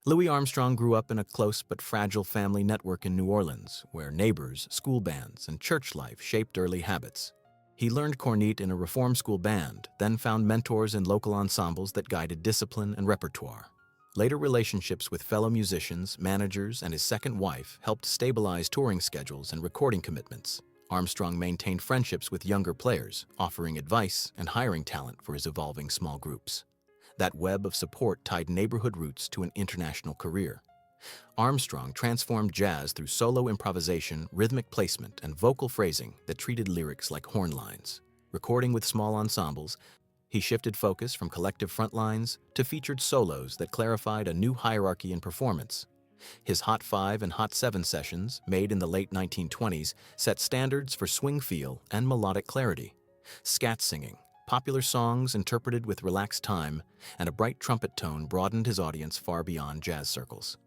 Louis Armstrong grew up in a close but fragile family network in New Orleans, where neighbors, school bands, and church life shaped early habits. He learned cornet in a reform school band, then found mentors in local ensembles that guided discipline and repertoire. Later relationships with fellow musicians, managers, and his second wife helped stabilize touring schedules and recording commitments. Armstrong maintained friendships with younger players, offering advice and hiring talent for his evolving small groups. That web of support tied neighborhood roots to an international career. Armstrong transformed jazz through solo improvisation, rhythmic placement, and vocal phrasing that treated lyrics like horn lines. Recording with small ensembles, he shifted focus from collective front lines to featured solos that clarified a new hierarchy in performance. His Hot 5 and Hot 7 sessions, made in the late 1920s, set standards for swing feel and melodic clarity. Scat singing, popular songs interpreted with relaxed time, and a bright trumpet tone broadened his audience far beyond jazz circles.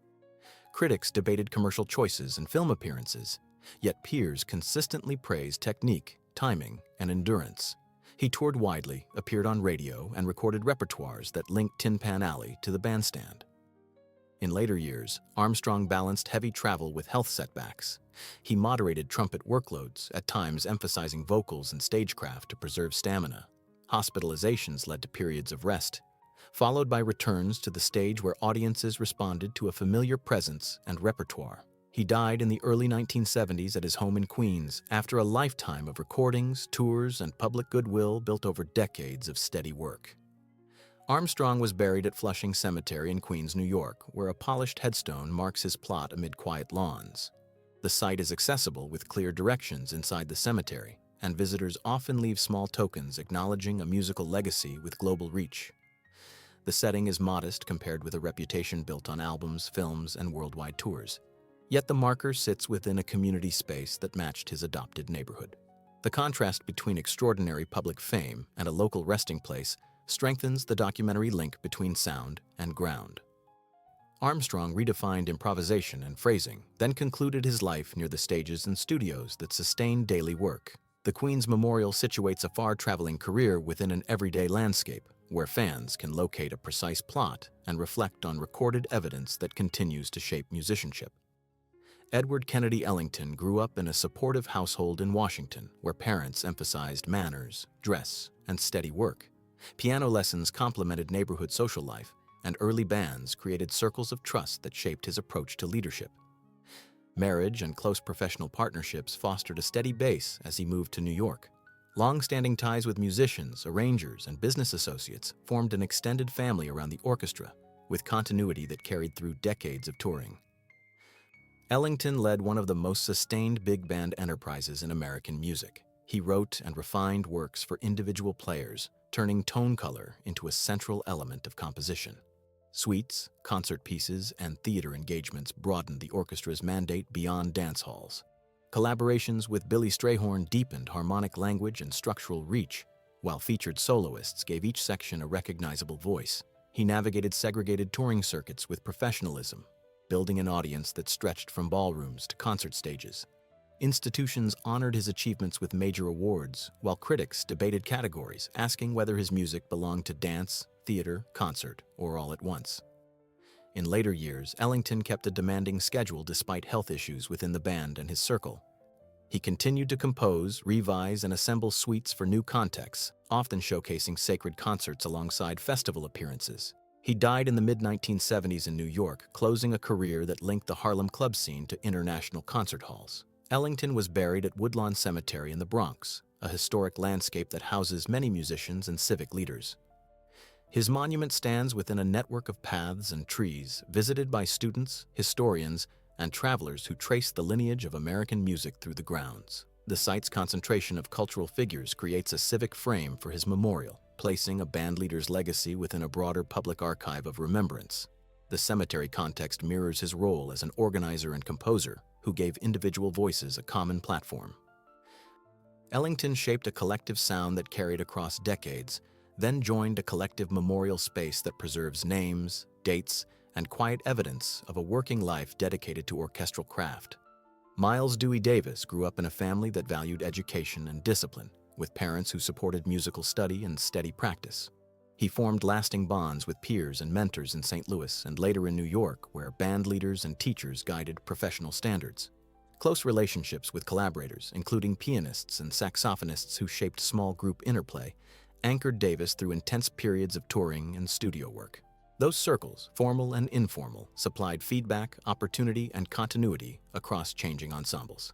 Critics debated commercial choices and film appearances, yet peers consistently praised technique, timing, and endurance. He toured widely, appeared on radio, and recorded repertoires that linked Tin Pan Alley to the bandstand. In later years, Armstrong balanced heavy travel with health setbacks. He moderated trumpet workloads, at times emphasizing vocals and stagecraft to preserve stamina. Hospitalizations led to periods of rest, followed by returns to the stage where audiences responded to a familiar presence and repertoire. He died in the early 1970s at his home in Queens after a lifetime of recordings, tours, and public goodwill built over decades of steady work. Armstrong was buried at Flushing Cemetery in Queens, New York, where a polished headstone marks his plot amid quiet lawns. The site is accessible with clear directions inside the cemetery, and visitors often leave small tokens acknowledging a musical legacy with global reach. The setting is modest compared with a reputation built on albums, films, and worldwide tours. Yet the marker sits within a community space that matched his adopted neighborhood. The contrast between extraordinary public fame and a local resting place strengthens the documentary link between sound and ground. Armstrong redefined improvisation and phrasing, then concluded his life near the stages and studios that sustained daily work. The Queens Memorial situates a far-traveling career within an everyday landscape, where fans can locate a precise plot and reflect on recorded evidence that continues to shape musicianship. Edward Kennedy Ellington grew up in a supportive household in Washington, where parents emphasized manners, dress, and steady work. Piano lessons complemented neighborhood social life, and early bands created circles of trust that shaped his approach to leadership. Marriage and close professional partnerships fostered a steady base as he moved to New York. Long-standing ties with musicians, arrangers, and business associates formed an extended family around the orchestra, with continuity that carried through decades of touring. Ellington led one of the most sustained big band enterprises in American music. He wrote and refined works for individual players, turning tone color into a central element of composition. Suites, concert pieces, and theater engagements broadened the orchestra's mandate beyond dance halls. Collaborations with Billy Strayhorn deepened harmonic language and structural reach, while featured soloists gave each section a recognizable voice. He navigated segregated touring circuits with professionalism, building an audience that stretched from ballrooms to concert stages. Institutions honored his achievements with major awards, while critics debated categories, asking whether his music belonged to dance, theater, concert, or all at once. In later years, Ellington kept a demanding schedule despite health issues within the band and his circle. He continued to compose, revise, and assemble suites for new contexts, often showcasing sacred concerts alongside festival appearances. He died in the mid-1970s in New York, closing a career that linked the Harlem club scene to international concert halls. Ellington was buried at Woodlawn Cemetery in the Bronx, a historic landscape that houses many musicians and civic leaders. His monument stands within a network of paths and trees visited by students, historians, and travelers who trace the lineage of American music through the grounds. The site's concentration of cultural figures creates a civic frame for his memorial, placing a bandleader's legacy within a broader public archive of remembrance. The cemetery context mirrors his role as an organizer and composer who gave individual voices a common platform. Ellington shaped a collective sound that carried across decades, then joined a collective memorial space that preserves names, dates, and quiet evidence of a working life dedicated to orchestral craft. Miles Dewey Davis grew up in a family that valued education and discipline, with parents who supported musical study and steady practice. He formed lasting bonds with peers and mentors in St. Louis and later in New York, where band leaders and teachers guided professional standards. Close relationships with collaborators, including pianists and saxophonists who shaped small group interplay, anchored Davis through intense periods of touring and studio work. Those circles, formal and informal, supplied feedback, opportunity, and continuity across changing ensembles.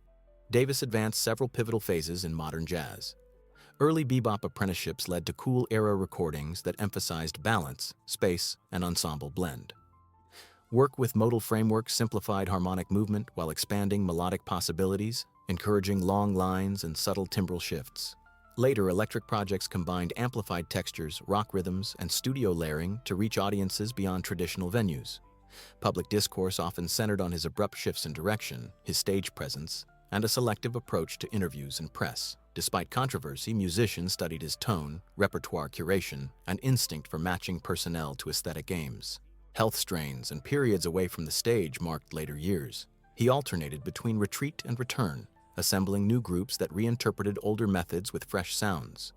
Davis advanced several pivotal phases in modern jazz. Early bebop apprenticeships led to cool-era recordings that emphasized balance, space, and ensemble blend. Work with modal frameworks simplified harmonic movement while expanding melodic possibilities, encouraging long lines and subtle timbral shifts. Later, electric projects combined amplified textures, rock rhythms, and studio layering to reach audiences beyond traditional venues. Public discourse often centered on his abrupt shifts in direction, his stage presence, and a selective approach to interviews and press. Despite controversy, musicians studied his tone, repertoire curation, and instinct for matching personnel to aesthetic aims. Health strains and periods away from the stage marked later years. He alternated between retreat and return, assembling new groups that reinterpreted older methods with fresh sounds.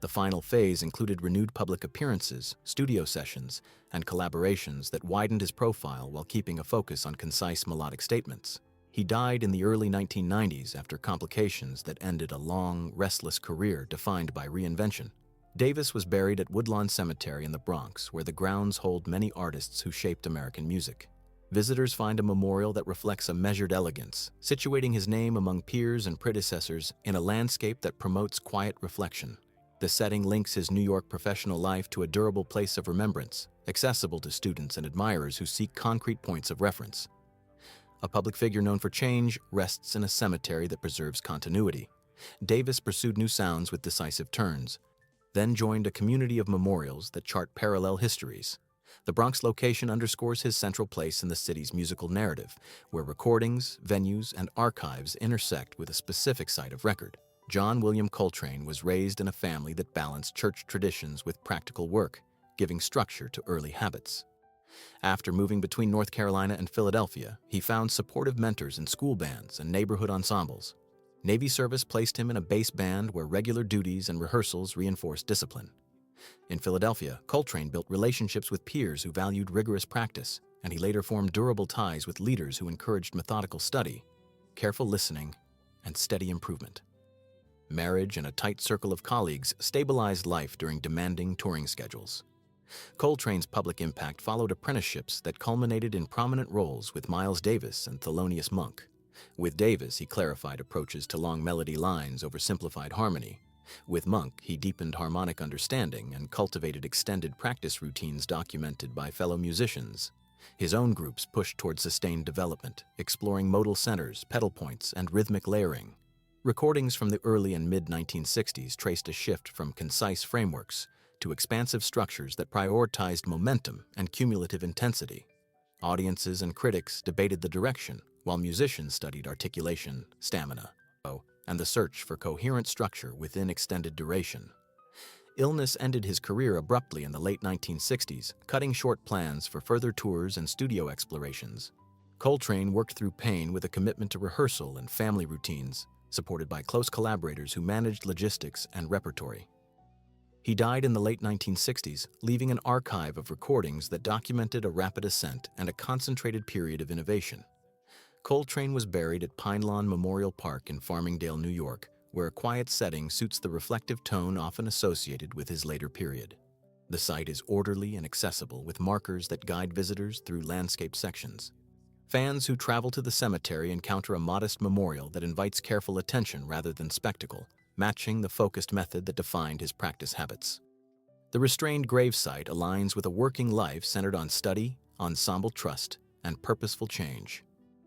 The final phase included renewed public appearances, studio sessions, and collaborations that widened his profile while keeping a focus on concise melodic statements. He died in the early 1990s after complications that ended a long, restless career defined by reinvention. Davis was buried at Woodlawn Cemetery in the Bronx, where the grounds hold many artists who shaped American music. Visitors find a memorial that reflects a measured elegance, situating his name among peers and predecessors in a landscape that promotes quiet reflection. The setting links his New York professional life to a durable place of remembrance, accessible to students and admirers who seek concrete points of reference. A public figure known for change rests in a cemetery that preserves continuity. Davis pursued new sounds with decisive turns, then joined a community of memorials that chart parallel histories. The Bronx location underscores his central place in the city's musical narrative, where recordings, venues, and archives intersect with a specific site of record. John William Coltrane was raised in a family that balanced church traditions with practical work, giving structure to early habits. After moving between North Carolina and Philadelphia, he found supportive mentors in school bands and neighborhood ensembles. Navy service placed him in a bass band where regular duties and rehearsals reinforced discipline. In Philadelphia, Coltrane built relationships with peers who valued rigorous practice, and he later formed durable ties with leaders who encouraged methodical study, careful listening, and steady improvement. Marriage and a tight circle of colleagues stabilized life during demanding touring schedules. Coltrane's public impact followed apprenticeships that culminated in prominent roles with Miles Davis and Thelonious Monk. With Davis, he clarified approaches to long melody lines over simplified harmony. With Monk, he deepened harmonic understanding and cultivated extended practice routines documented by fellow musicians. His own groups pushed toward sustained development, exploring modal centers, pedal points, and rhythmic layering. Recordings from the early and mid-1960s traced a shift from concise frameworks to expansive structures that prioritized momentum and cumulative intensity. Audiences and critics debated the direction, while musicians studied articulation, stamina, and the search for coherent structure within extended duration. Illness ended his career abruptly in the late 1960s, cutting short plans for further tours and studio explorations. Coltrane worked through pain with a commitment to rehearsal and family routines, supported by close collaborators who managed logistics and repertory. He died in the late 1960s, leaving an archive of recordings that documented a rapid ascent and a concentrated period of innovation. Coltrane was buried at Pine Lawn Memorial Park in Farmingdale, New York, where a quiet setting suits the reflective tone often associated with his later period. The site is orderly and accessible, with markers that guide visitors through landscape sections. Fans who travel to the cemetery encounter a modest memorial that invites careful attention rather than spectacle, matching the focused method that defined his practice habits. The restrained gravesite aligns with a working life centered on study, ensemble trust, and purposeful change.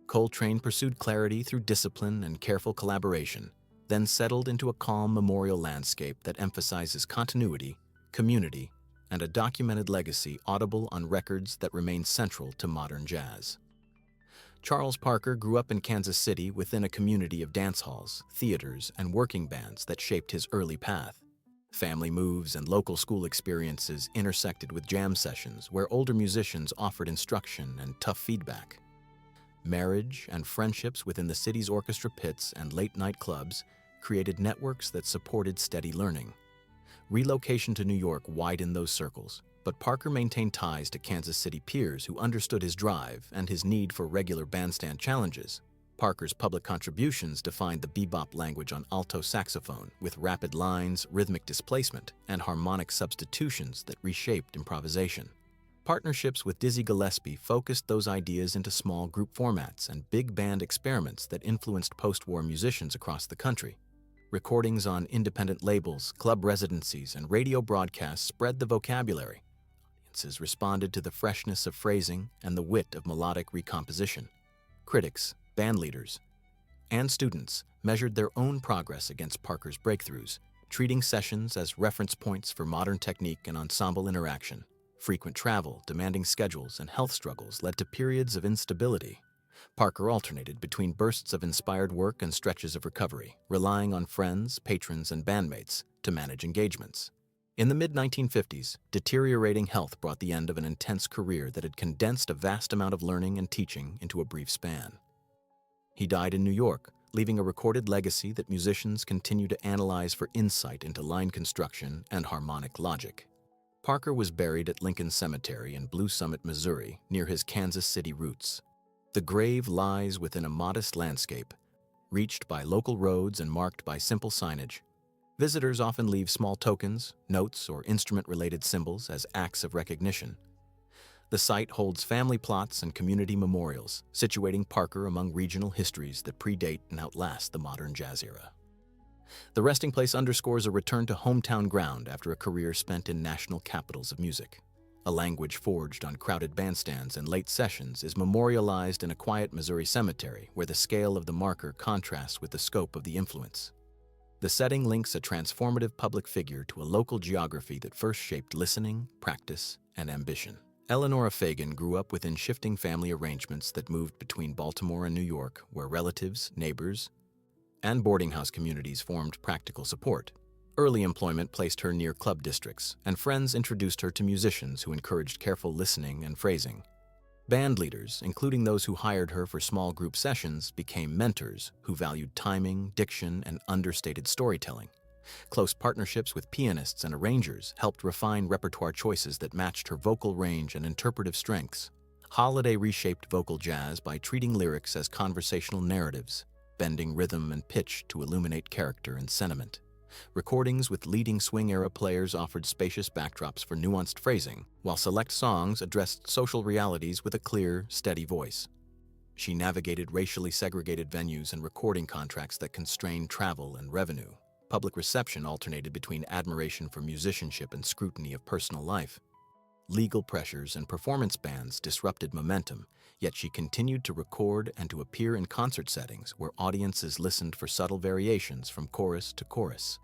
Coltrane pursued clarity through discipline and careful collaboration, then settled into a calm memorial landscape that emphasizes continuity, community, and a documented legacy audible on records that remain central to modern jazz. Charles Parker grew up in Kansas City within a community of dance halls, theaters, and working bands that shaped his early path. Family moves and local school experiences intersected with jam sessions where older musicians offered instruction and tough feedback. Marriage and friendships within the city's orchestra pits and late-night clubs created networks that supported steady learning. Relocation to New York widened those circles, but Parker maintained ties to Kansas City peers who understood his drive and his need for regular bandstand challenges. Parker's public contributions defined the bebop language on alto saxophone with rapid lines, rhythmic displacement, and harmonic substitutions that reshaped improvisation. Partnerships with Dizzy Gillespie focused those ideas into small group formats and big band experiments that influenced post-war musicians across the country. Recordings on independent labels, club residencies, and radio broadcasts spread the vocabulary. Audiences responded to the freshness of phrasing and the wit of melodic recomposition. Critics, bandleaders, and students measured their own progress against Parker's breakthroughs, treating sessions as reference points for modern technique and ensemble interaction. Frequent travel, demanding schedules, and health struggles led to periods of instability. Parker alternated between bursts of inspired work and stretches of recovery, relying on friends, patrons, and bandmates to manage engagements. In the mid-1950s, deteriorating health brought the end of an intense career that had condensed a vast amount of learning and teaching into a brief span. He died in New York, leaving a recorded legacy that musicians continue to analyze for insight into line construction and harmonic logic. Parker was buried at Lincoln Cemetery in Blue Summit, Missouri, near his Kansas City roots. The grave lies within a modest landscape, reached by local roads and marked by simple signage. Visitors often leave small tokens, notes, or instrument-related symbols as acts of recognition. The site holds family plots and community memorials, situating Parker among regional histories that predate and outlast the modern jazz era. The resting place underscores a return to hometown ground after a career spent in national capitals of music. A language forged on crowded bandstands and late sessions is memorialized in a quiet Missouri cemetery where the scale of the marker contrasts with the scope of the influence. The setting links a transformative public figure to a local geography that first shaped listening, practice, and ambition. Eleanora Fagan grew up within shifting family arrangements that moved between Baltimore and New York, where relatives, neighbors, and boarding house communities formed practical support. Early employment placed her near club districts, and friends introduced her to musicians who encouraged careful listening and phrasing. Band leaders, including those who hired her for small group sessions, became mentors who valued timing, diction, and understated storytelling. Close partnerships with pianists and arrangers helped refine repertoire choices that matched her vocal range and interpretive strengths. Holiday reshaped vocal jazz by treating lyrics as conversational narratives, bending rhythm and pitch to illuminate character and sentiment. Recordings with leading swing-era players offered spacious backdrops for nuanced phrasing, while select songs addressed social realities with a clear, steady voice. She navigated racially segregated venues and recording contracts that constrained travel and revenue. Public reception alternated between admiration for musicianship and scrutiny of personal life. Legal pressures and performance bans disrupted momentum, yet she continued to record and to appear in concert settings where audiences listened for subtle variations from chorus to chorus.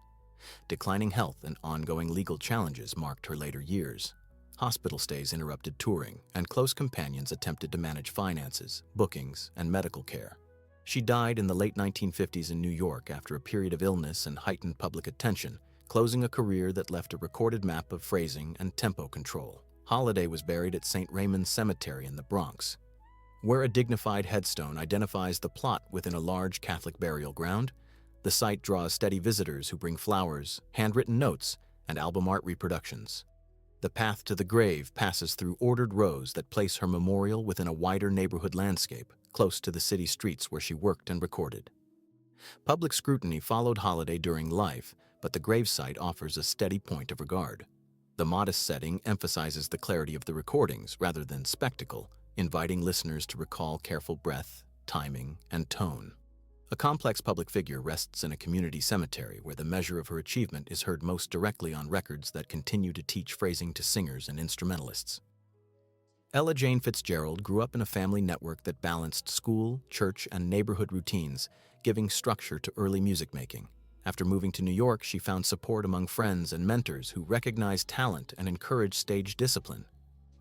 Declining health and ongoing legal challenges marked her later years. Hospital stays interrupted touring, and close companions attempted to manage finances, bookings, and medical care. She died in the late 1950s in New York after a period of illness and heightened public attention, closing a career that left a recorded map of phrasing and tempo control. Holiday was buried at St. Raymond's Cemetery in the Bronx, where a dignified headstone identifies the plot within a large Catholic burial ground. The site draws steady visitors who bring flowers, handwritten notes, and album art reproductions. The path to the grave passes through ordered rows that place her memorial within a wider neighborhood landscape, close to the city streets where she worked and recorded. Public scrutiny followed Holiday during life, but the gravesite offers a steady point of regard. The modest setting emphasizes the clarity of the recordings rather than spectacle, inviting listeners to recall careful breath, timing, and tone. A complex public figure rests in a community cemetery where the measure of her achievement is heard most directly on records that continue to teach phrasing to singers and instrumentalists. Ella Jane Fitzgerald grew up in a family network that balanced school, church, and neighborhood routines, giving structure to early music making. After moving to New York, she found support among friends and mentors who recognized talent and encouraged stage discipline.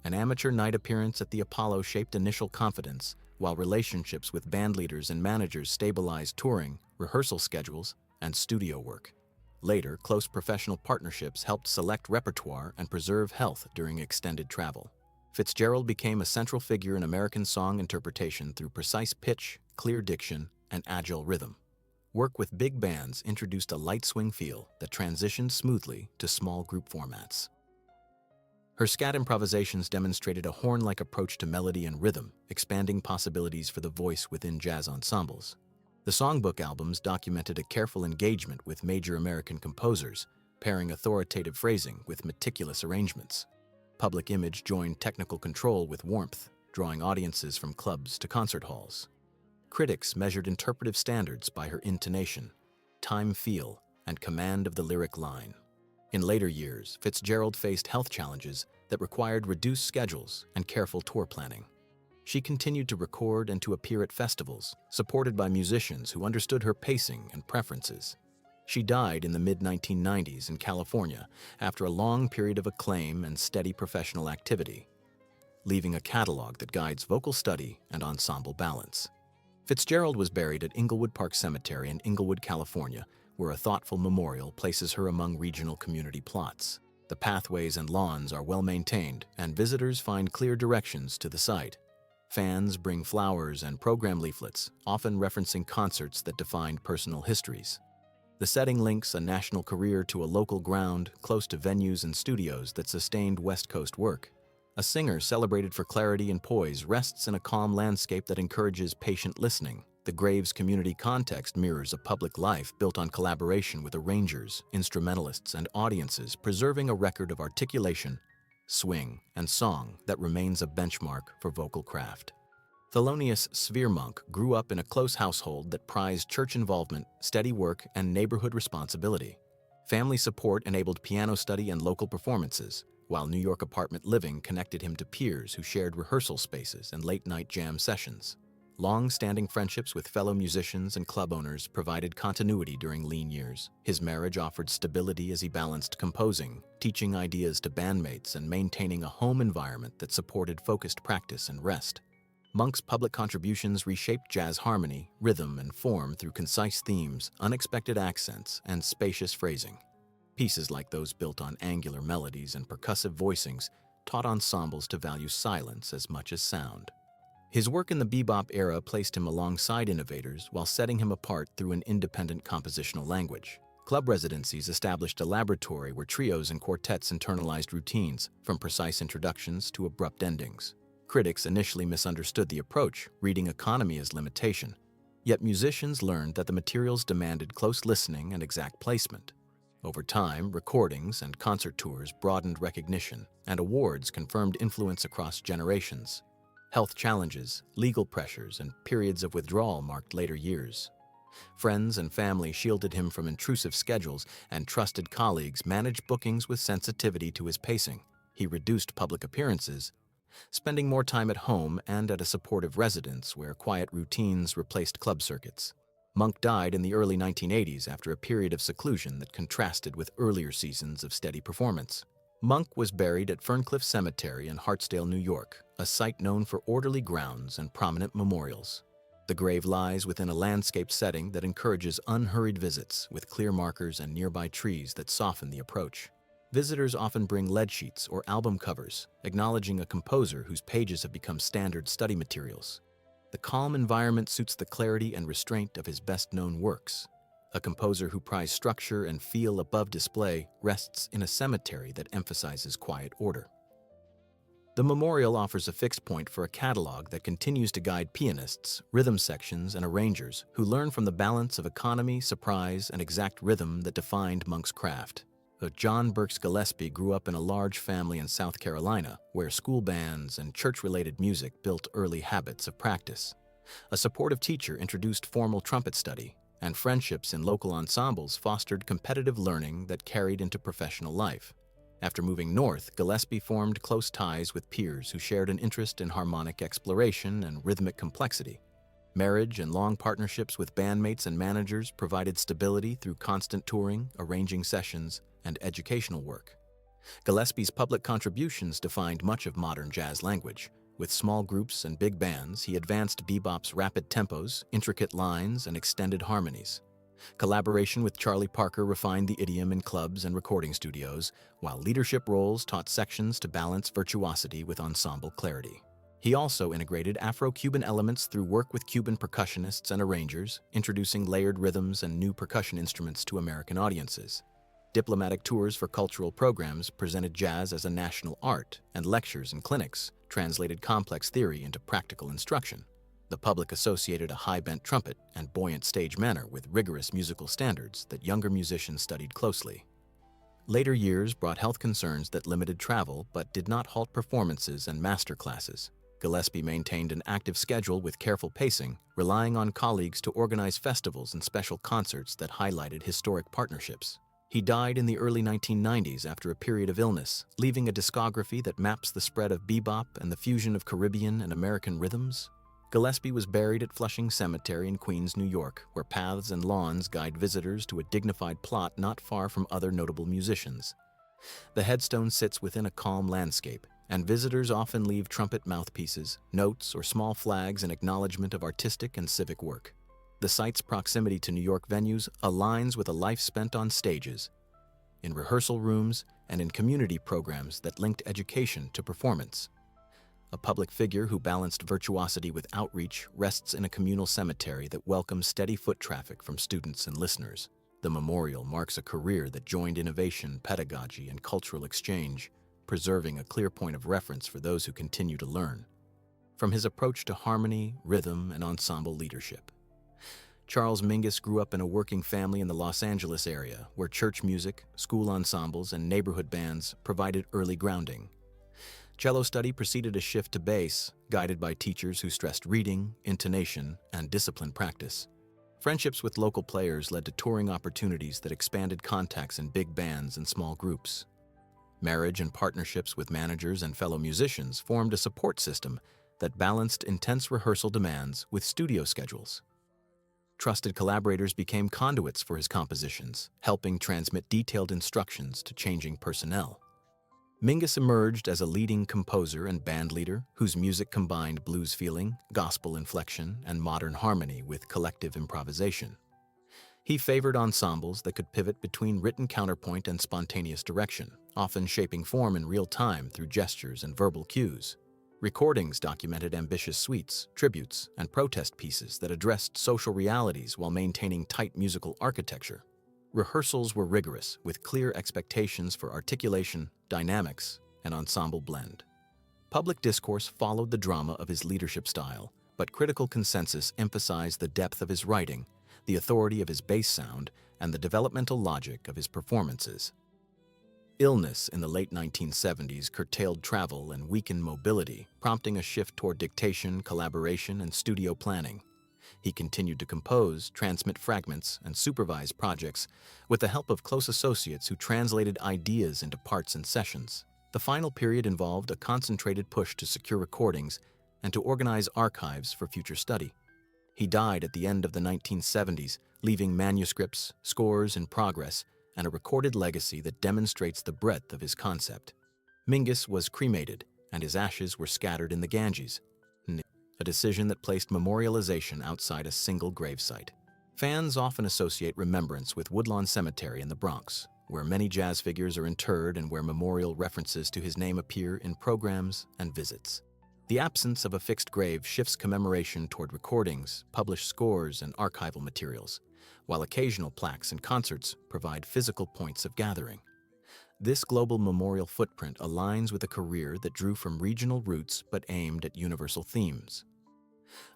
An amateur night appearance at the Apollo shaped initial confidence, while relationships with bandleaders and managers stabilized touring, rehearsal schedules, and studio work. Later, close professional partnerships helped select repertoire and preserve health during extended travel. Fitzgerald became a central figure in American song interpretation through precise pitch, clear diction, and agile rhythm. Work with big bands introduced a light swing feel that transitioned smoothly to small group formats. Her scat improvisations demonstrated a horn-like approach to melody and rhythm, expanding possibilities for the voice within jazz ensembles. The songbook albums documented a careful engagement with major American composers, pairing authoritative phrasing with meticulous arrangements. Public Image joined technical control with warmth, drawing audiences from clubs to concert halls. Critics measured interpretive standards by her intonation, time feel, and command of the lyric line. In later years, Fitzgerald faced health challenges that required reduced schedules and careful tour planning. She continued to record and to appear at festivals, supported by musicians who understood her pacing and preferences. She died in the mid-1990s in California after a long period of acclaim and steady professional activity, leaving a catalog that guides vocal study and ensemble balance. Fitzgerald was buried at Inglewood Park Cemetery in Inglewood, California, where a thoughtful memorial places her among regional community plots. The pathways and lawns are well maintained, and visitors find clear directions to the site. Fans bring flowers and program leaflets, often referencing concerts that defined personal histories. The setting links a national career to a local ground close to venues and studios that sustained West Coast work. A singer celebrated for clarity and poise rests in a calm landscape that encourages patient listening. The grave's community context mirrors a public life built on collaboration with arrangers, instrumentalists, and audiences, preserving a record of articulation, swing, and song that remains a benchmark for vocal craft. Thelonious Sphere-Monk grew up in a close household that prized church involvement, steady work, and neighborhood responsibility. Family support enabled piano study and local performances, while New York apartment living connected him to peers who shared rehearsal spaces and late-night jam sessions. Long-standing friendships with fellow musicians and club owners provided continuity during lean years. His marriage offered stability as he balanced composing, teaching ideas to bandmates, and maintaining a home environment that supported focused practice and rest. Monk's public contributions reshaped jazz harmony, rhythm, and form through concise themes, unexpected accents, and spacious phrasing. Pieces like those built on angular melodies and percussive voicings taught ensembles to value silence as much as sound. His work in the bebop era placed him alongside innovators while setting him apart through an independent compositional language. Club residencies established a laboratory where trios and quartets internalized routines, from precise introductions to abrupt endings. Critics initially misunderstood the approach, reading economy as limitation. Yet musicians learned that the materials demanded close listening and exact placement. Over time, recordings and concert tours broadened recognition, and awards confirmed influence across generations. Health challenges, legal pressures, and periods of withdrawal marked later years. Friends and family shielded him from intrusive schedules, and trusted colleagues managed bookings with sensitivity to his pacing. He reduced public appearances, spending more time at home and at a supportive residence where quiet routines replaced club circuits. Monk died in the early 1980s after a period of seclusion that contrasted with earlier seasons of steady performance. Monk was buried at Ferncliff Cemetery in Hartsdale, New York, a site known for orderly grounds and prominent memorials. The grave lies within a landscape setting that encourages unhurried visits, with clear markers and nearby trees that soften the approach. Visitors often bring lead sheets or album covers, acknowledging a composer whose pages have become standard study materials. The calm environment suits the clarity and restraint of his best-known works. A composer who prized structure and feel above display rests in a cemetery that emphasizes quiet order. The memorial offers a fixed point for a catalog that continues to guide pianists, rhythm sections, and arrangers who learn from the balance of economy, surprise, and exact rhythm that defined Monk's craft. John Burks Gillespie grew up in a large family in South Carolina, where school bands and church-related music built early habits of practice. A supportive teacher introduced formal trumpet study, and friendships in local ensembles fostered competitive learning that carried into professional life. After moving north, Gillespie formed close ties with peers who shared an interest in harmonic exploration and rhythmic complexity. Marriage and long partnerships with bandmates and managers provided stability through constant touring, arranging sessions, and educational work. Gillespie's public contributions defined much of modern jazz language. With small groups and big bands, he advanced bebop's rapid tempos, intricate lines, and extended harmonies. Collaboration with Charlie Parker refined the idiom in clubs and recording studios, while leadership roles taught sections to balance virtuosity with ensemble clarity. He also integrated Afro-Cuban elements through work with Cuban percussionists and arrangers, introducing layered rhythms and new percussion instruments to American audiences. Diplomatic tours for cultural programs presented jazz as a national art, and lectures and clinics translated complex theory into practical instruction. The public associated a high-bent trumpet and buoyant stage manner with rigorous musical standards that younger musicians studied closely. Later years brought health concerns that limited travel but did not halt performances and master classes. Gillespie maintained an active schedule with careful pacing, relying on colleagues to organize festivals and special concerts that highlighted historic partnerships. He died in the early 1990s after a period of illness, leaving a discography that maps the spread of bebop and the fusion of Caribbean and American rhythms. Gillespie was buried at Flushing Cemetery in Queens, New York, where paths and lawns guide visitors to a dignified plot not far from other notable musicians. The headstone sits within a calm landscape, and visitors often leave trumpet mouthpieces, notes, or small flags in acknowledgement of artistic and civic work. The site's proximity to New York venues aligns with a life spent on stages, in rehearsal rooms, and in community programs that linked education to performance. A public figure who balanced virtuosity with outreach rests in a communal cemetery that welcomes steady foot traffic from students and listeners. The memorial marks a career that joined innovation, pedagogy, and cultural exchange, preserving a clear point of reference for those who continue to learn. From his approach to harmony, rhythm, and ensemble leadership. Charles Mingus grew up in a working family in the Los Angeles area, where church music, school ensembles, and neighborhood bands provided early grounding. Cello study preceded a shift to bass, guided by teachers who stressed reading, intonation, and disciplined practice. Friendships with local players led to touring opportunities that expanded contacts in big bands and small groups. Marriage and partnerships with managers and fellow musicians formed a support system that balanced intense rehearsal demands with studio schedules. Trusted collaborators became conduits for his compositions, helping transmit detailed instructions to changing personnel. Mingus emerged as a leading composer and bandleader whose music combined blues feeling, gospel inflection, and modern harmony with collective improvisation. He favored ensembles that could pivot between written counterpoint and spontaneous direction, often shaping form in real time through gestures and verbal cues. Recordings documented ambitious suites, tributes, and protest pieces that addressed social realities while maintaining tight musical architecture. Rehearsals were rigorous, with clear expectations for articulation, dynamics, and ensemble blend. Public discourse followed the drama of his leadership style, but critical consensus emphasized the depth of his writing, the authority of his bass sound, and the developmental logic of his performances. Illness in the late 1970s curtailed travel and weakened mobility, prompting a shift toward dictation, collaboration, and studio planning. He continued to compose, transmit fragments, and supervise projects with the help of close associates who translated ideas into parts and sessions. The final period involved a concentrated push to secure recordings and to organize archives for future study. He died at the end of the 1970s, leaving manuscripts, scores in progress, and a recorded legacy that demonstrates the breadth of his concept. Mingus was cremated, and his ashes were scattered in the Ganges, a decision that placed memorialization outside a single gravesite. Fans often associate remembrance with Woodlawn Cemetery in the Bronx, where many jazz figures are interred and where memorial references to his name appear in programs and visits. The absence of a fixed grave shifts commemoration toward recordings, published scores, and archival materials, while occasional plaques and concerts provide physical points of gathering. This global memorial footprint aligns with a career that drew from regional roots but aimed at universal themes.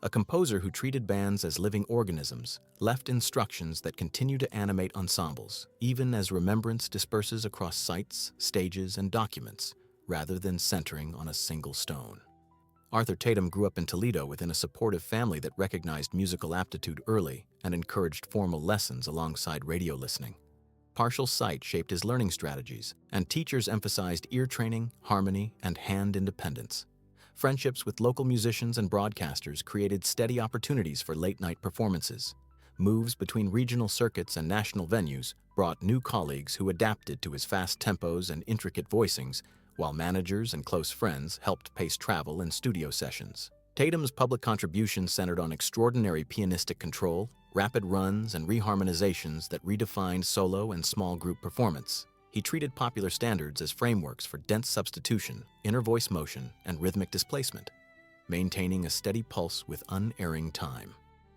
A composer who treated bands as living organisms left instructions that continue to animate ensembles, even as remembrance disperses across sites, stages, and documents, rather than centering on a single stone. Arthur Tatum grew up in Toledo within a supportive family that recognized musical aptitude early and encouraged formal lessons alongside radio listening. Partial sight shaped his learning strategies, and teachers emphasized ear training, harmony, and hand independence. Friendships with local musicians and broadcasters created steady opportunities for late-night performances. Moves between regional circuits and national venues brought new colleagues who adapted to his fast tempos and intricate voicings, while managers and close friends helped pace travel and studio sessions. Tatum's public contributions centered on extraordinary pianistic control, rapid runs, and reharmonizations that redefined solo and small group performance. He treated popular standards as frameworks for dense substitution, inner voice motion, and rhythmic displacement. maintaining a steady pulse with unerring time.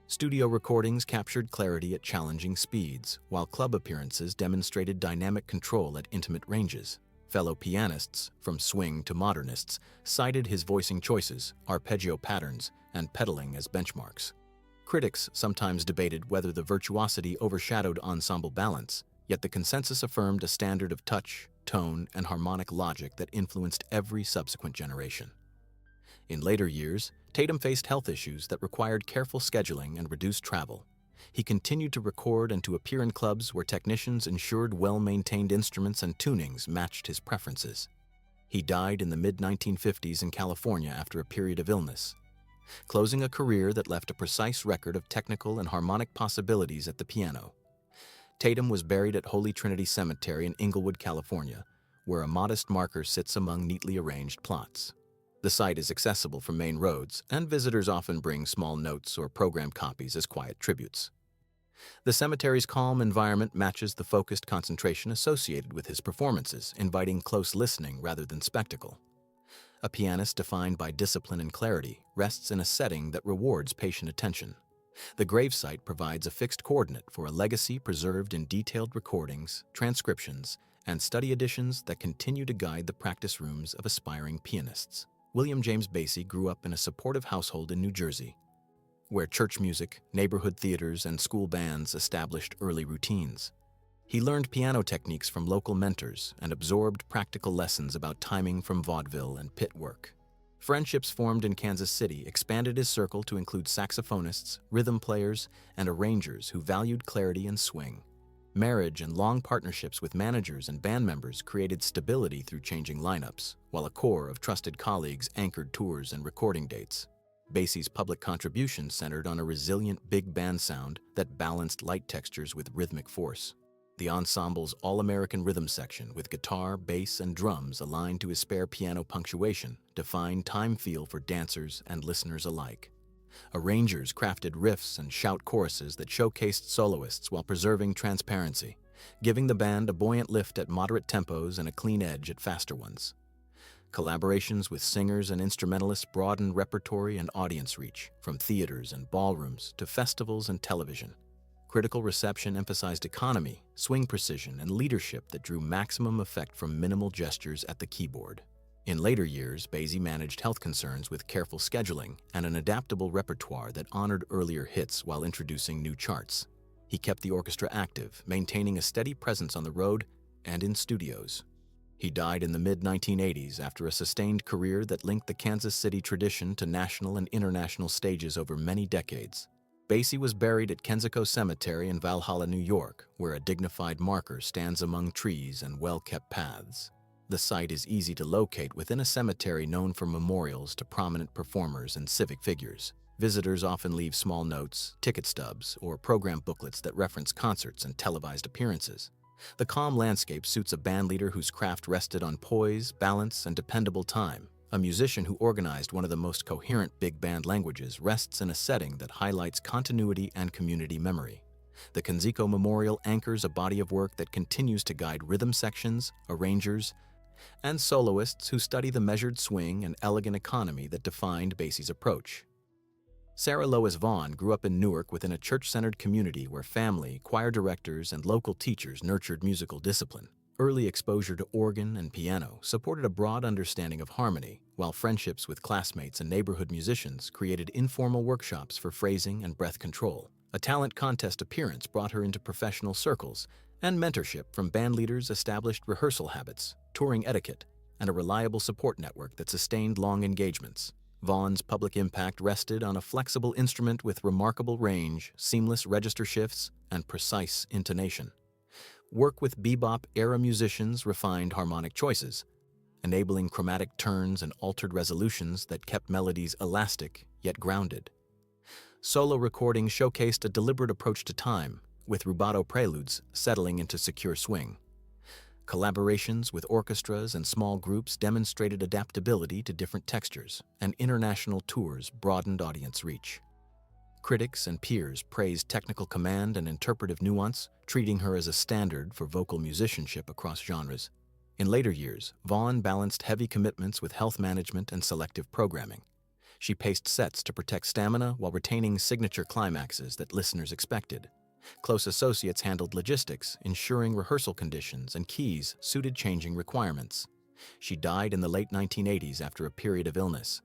Studio recordings captured clarity at challenging speeds, while club appearances demonstrated dynamic control at intimate ranges. Fellow pianists, from swing to modernists, cited his voicing choices, arpeggio patterns, and pedaling as benchmarks. Critics sometimes debated whether the virtuosity overshadowed ensemble balance, yet the consensus affirmed a standard of touch, tone, and harmonic logic that influenced every subsequent generation. In later years, Tatum faced health issues that required careful scheduling and reduced travel. He continued to record and to appear in clubs where technicians ensured well-maintained instruments and tunings matched his preferences. He died in the mid-1950s in California after a period of illness, closing a career that left a precise record of technical and harmonic possibilities at the piano. Tatum was buried at Holy Trinity Cemetery in Inglewood, California, where a modest marker sits among neatly arranged plots. The site is accessible from main roads, and visitors often bring small notes or program copies as quiet tributes. The cemetery's calm environment matches the focused concentration associated with his performances, inviting close listening rather than spectacle. A pianist defined by discipline and clarity rests in a setting that rewards patient attention. The gravesite provides a fixed coordinate for a legacy preserved in detailed recordings, transcriptions, and study editions that continue to guide the practice rooms of aspiring pianists. William James Basie grew up in a supportive household in New Jersey, where church music, neighborhood theaters, and school bands established early routines. He learned piano techniques from local mentors and absorbed practical lessons about timing from vaudeville and pit work. Friendships formed in Kansas City expanded his circle to include saxophonists, rhythm players, and arrangers who valued clarity and swing. Marriage and long partnerships with managers and band members created stability through changing lineups, while a core of trusted colleagues anchored tours and recording dates. Basie's public contributions centered on a resilient big band sound that balanced light textures with rhythmic force. The ensemble's all-American rhythm section, with guitar, bass, and drums aligned to his spare piano punctuation, defined time feel for dancers and listeners alike. Arrangers crafted riffs and shout choruses that showcased soloists while preserving transparency, giving the band a buoyant lift at moderate tempos and a clean edge at faster ones. Collaborations with singers and instrumentalists broadened repertory and audience reach, from theaters and ballrooms to festivals and television. Critical reception emphasized economy, swing precision, and leadership that drew maximum effect from minimal gestures at the keyboard. In later years, Basie managed health concerns with careful scheduling and an adaptable repertoire that honored earlier hits while introducing new charts. He kept the orchestra active, maintaining a steady presence on the road and in studios. He died in the mid-1980s after a sustained career that linked the Kansas City tradition to national and international stages over many decades. Basie was buried at Kensico Cemetery in Valhalla, New York, where a dignified marker stands among trees and well-kept paths. The site is easy to locate within a cemetery known for memorials to prominent performers and civic figures. Visitors often leave small notes, ticket stubs, or program booklets that reference concerts and televised appearances. The calm landscape suits a bandleader whose craft rested on poise, balance, and dependable time. A musician who organized one of the most coherent big band languages rests in a setting that highlights continuity and community memory. The Kensico Memorial anchors a body of work that continues to guide rhythm sections, arrangers, and soloists who study the measured swing and elegant economy that defined Basie's approach. Sarah Lois Vaughn grew up in Newark within a church-centered community where family, choir directors, and local teachers nurtured musical discipline. Early exposure to organ and piano supported a broad understanding of harmony, while friendships with classmates and neighborhood musicians created informal workshops for phrasing and breath control. A talent contest appearance brought her into professional circles, and mentorship from bandleaders established rehearsal habits, touring etiquette, and a reliable support network that sustained long engagements. Vaughn's public impact rested on a flexible instrument with remarkable range, seamless register shifts, and precise intonation. Work with bebop-era musicians refined harmonic choices, enabling chromatic turns and altered resolutions that kept melodies elastic yet grounded. Solo recordings showcased a deliberate approach to time, with rubato preludes settling into secure swing. Collaborations with orchestras and small groups demonstrated adaptability to different textures, and international tours broadened audience reach. Critics and peers praised technical command and interpretive nuance, treating her as a standard for vocal musicianship across genres. In later years, Vaughn balanced heavy commitments with health management and selective programming. She paced sets to protect stamina while retaining signature climaxes that listeners expected. Close associates handled logistics, ensuring rehearsal conditions and keys suited changing requirements. She died in the late 1980s after a period of illness,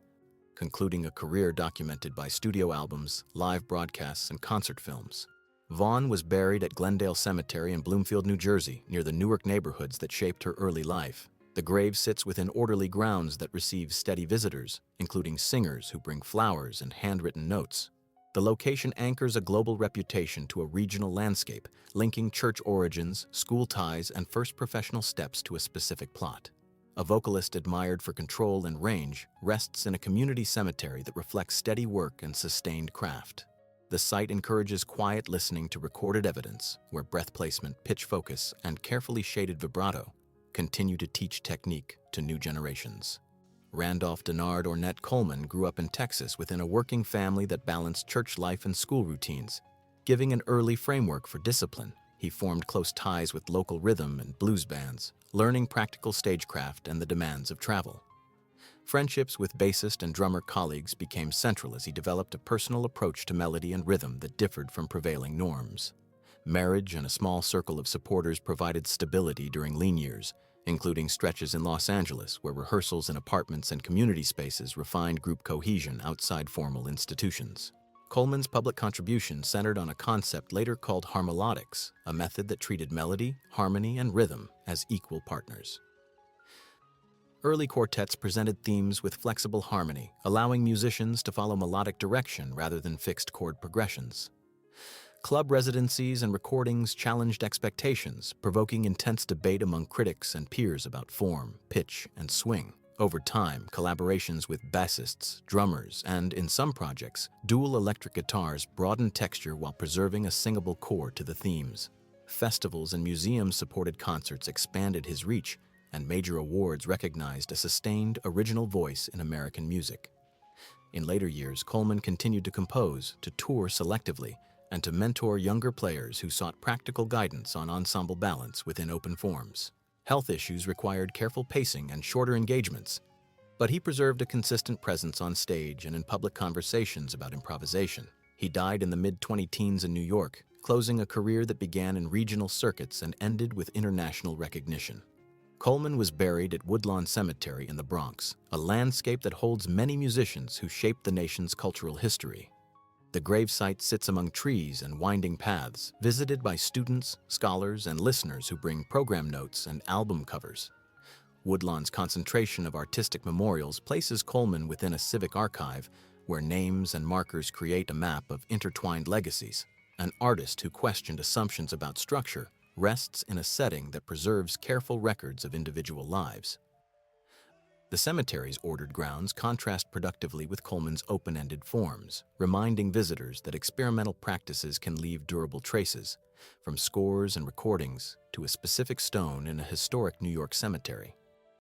concluding a career documented by studio albums, live broadcasts, and concert films. Vaughn was buried at Glendale Cemetery in Bloomfield, New Jersey, near the Newark neighborhoods that shaped her early life. The grave sits within orderly grounds that receive steady visitors, including singers who bring flowers and handwritten notes. The location anchors a global reputation to a regional landscape, linking church origins, school ties, and first professional steps to a specific plot. A vocalist admired for control and range rests in a community cemetery that reflects steady work and sustained craft. The site encourages quiet listening to recorded evidence, where breath placement, pitch focus, and carefully shaded vibrato continue to teach technique to new generations. Randolph Denard Ornette Coleman grew up in Texas within a working family that balanced church life and school routines. Giving an early framework for discipline, he formed close ties with local rhythm and blues bands, learning practical stagecraft and the demands of travel. Friendships with bassist and drummer colleagues became central as he developed a personal approach to melody and rhythm that differed from prevailing norms. Marriage and a small circle of supporters provided stability during lean years, including stretches in Los Angeles where rehearsals in apartments and community spaces refined group cohesion outside formal institutions. Coleman's public contribution centered on a concept later called harmolodics, a method that treated melody, harmony, and rhythm as equal partners. Early quartets presented themes with flexible harmony, allowing musicians to follow melodic direction rather than fixed chord progressions. Club residencies and recordings challenged expectations, provoking intense debate among critics and peers about form, pitch, and swing. Over time, collaborations with bassists, drummers, and, in some projects, dual electric guitars broadened texture while preserving a singable chord to the themes. Festivals and museum-supported concerts expanded his reach, and major awards recognized a sustained, original voice in American music. In later years, Coleman continued to compose, to tour selectively, and to mentor younger players who sought practical guidance on ensemble balance within open forms. Health issues required careful pacing and shorter engagements, but he preserved a consistent presence on stage and in public conversations about improvisation. He died in the mid-20-teens in New York, closing a career that began in regional circuits and ended with international recognition. Coleman was buried at Woodlawn Cemetery in the Bronx, a landscape that holds many musicians who shaped the nation's cultural history. The gravesite sits among trees and winding paths, visited by students, scholars, and listeners who bring program notes and album covers. Woodlawn's concentration of artistic memorials places Coleman within a civic archive where names and markers create a map of intertwined legacies. An artist who questioned assumptions about structure rests in a setting that preserves careful records of individual lives. The cemetery's ordered grounds contrast productively with Coleman's open-ended forms, reminding visitors that experimental practices can leave durable traces, from scores and recordings to a specific stone in a historic New York cemetery.